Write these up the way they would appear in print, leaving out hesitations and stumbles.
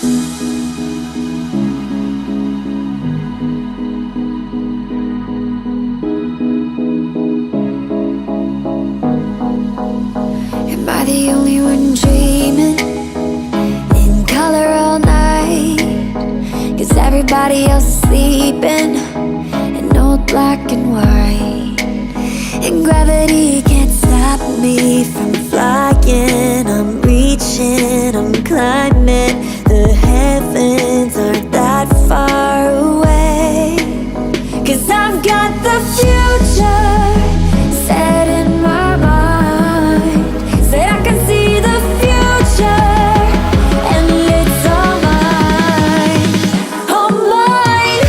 Am I the only one dreaming in color all night? 'Cause everybody else is sleeping in old black and white. And gravity can't stop me from flying. I'm reaching, I'm climbing. The heavens aren't that far away. 'Cause I've got the future set in my mind. Said I can see the future, and it's all mine, all mine.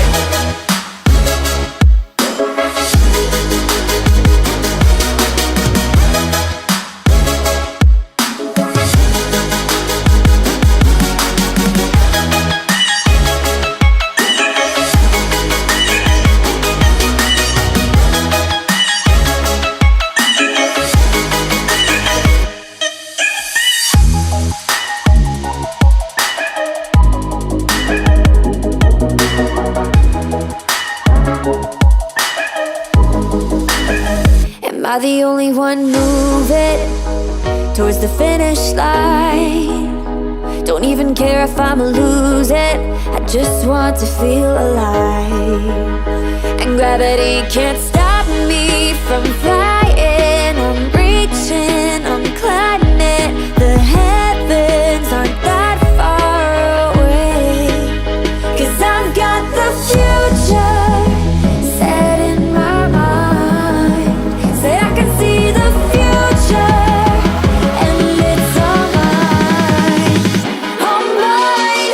Am I the only one moving towards the finish line? Don't even care if I'ma lose it, I just want to feel alive. And gravity can't stop me from flying. I'm reaching, I'm climbing. The heavens aren't that far away. 'Cause I've got the future set in my mind. Say I can see the future, and it's all mine, all mine.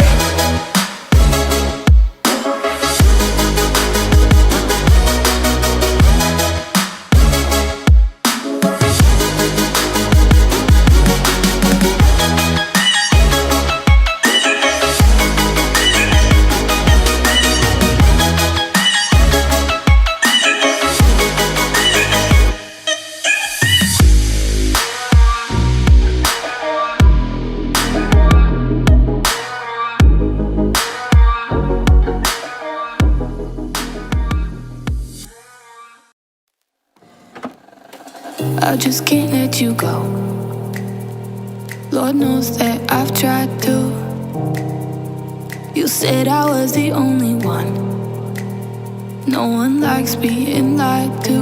I just can't let you go. Lord knows that I've tried to. You said I was the only one. No one likes being lied to.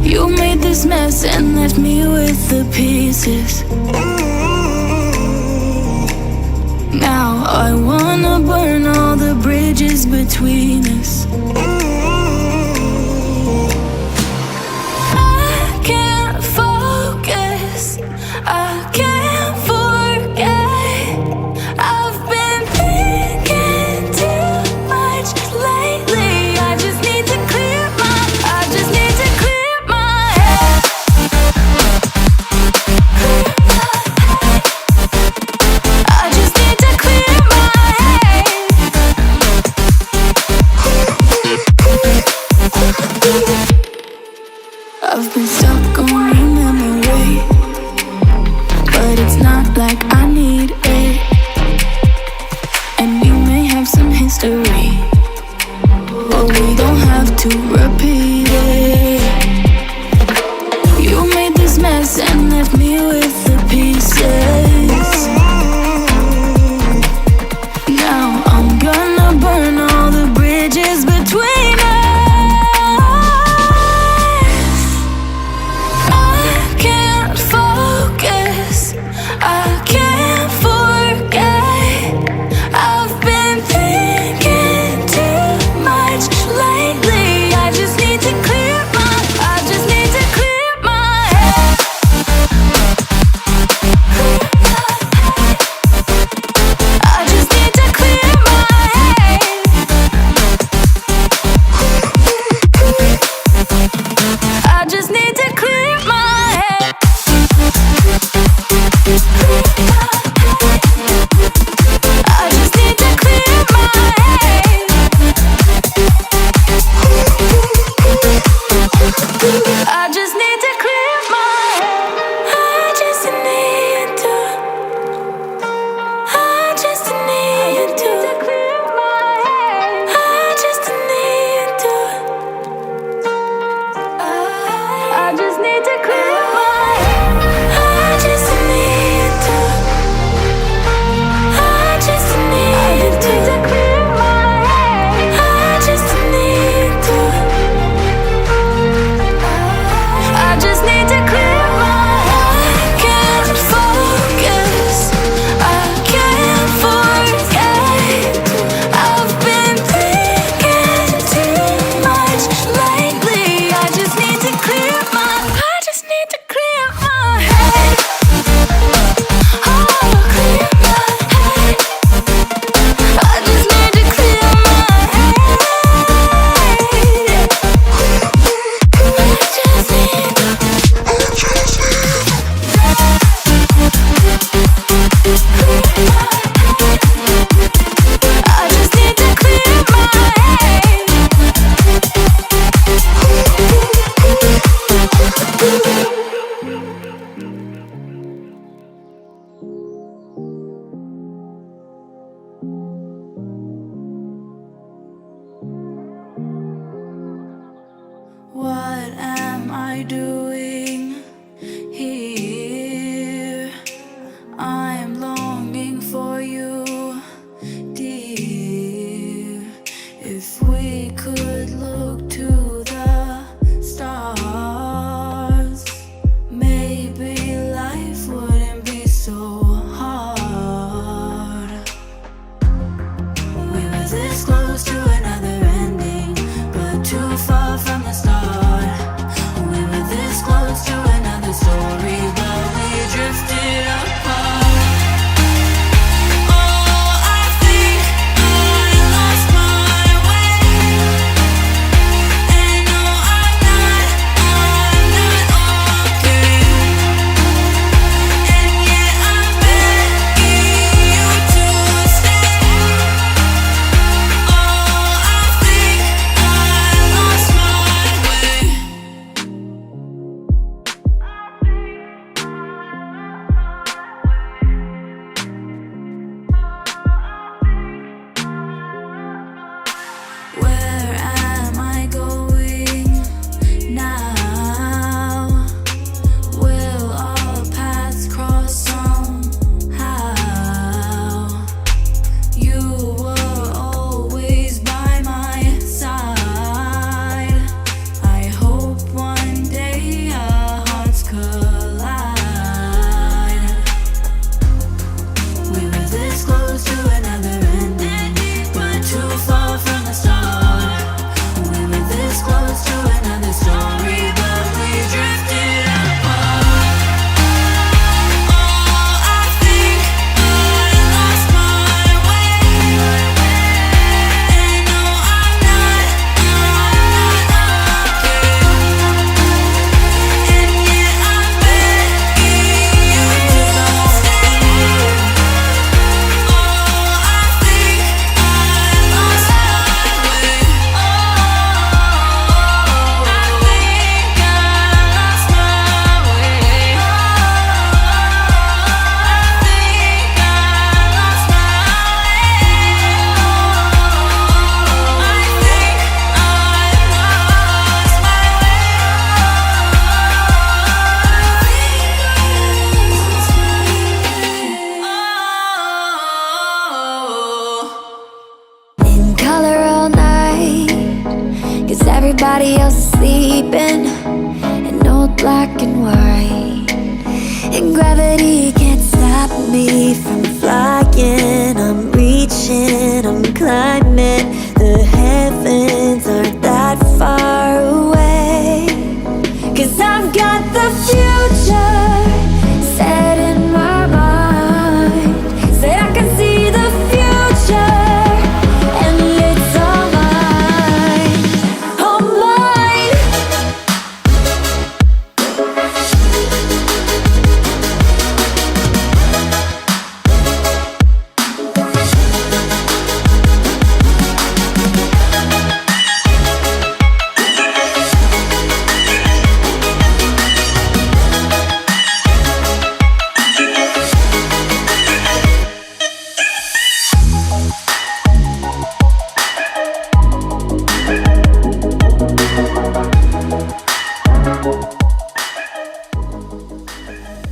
You made this mess and left me with the pieces. Now I wanna burn all the bridges between us. I can't forget. I've been thinking too much lately. I just need to clear my head. I just need to clear my head. I've been stuck on your memory, but it's not like I need it. And we may have some history, but we don't have to repeat it. You made this mess and left me with the pieces. Now I'm gonna burn all the bridges between us. I can't focus, I can't forget. I've been thinking too much lately. I just need to clear my head. got the future.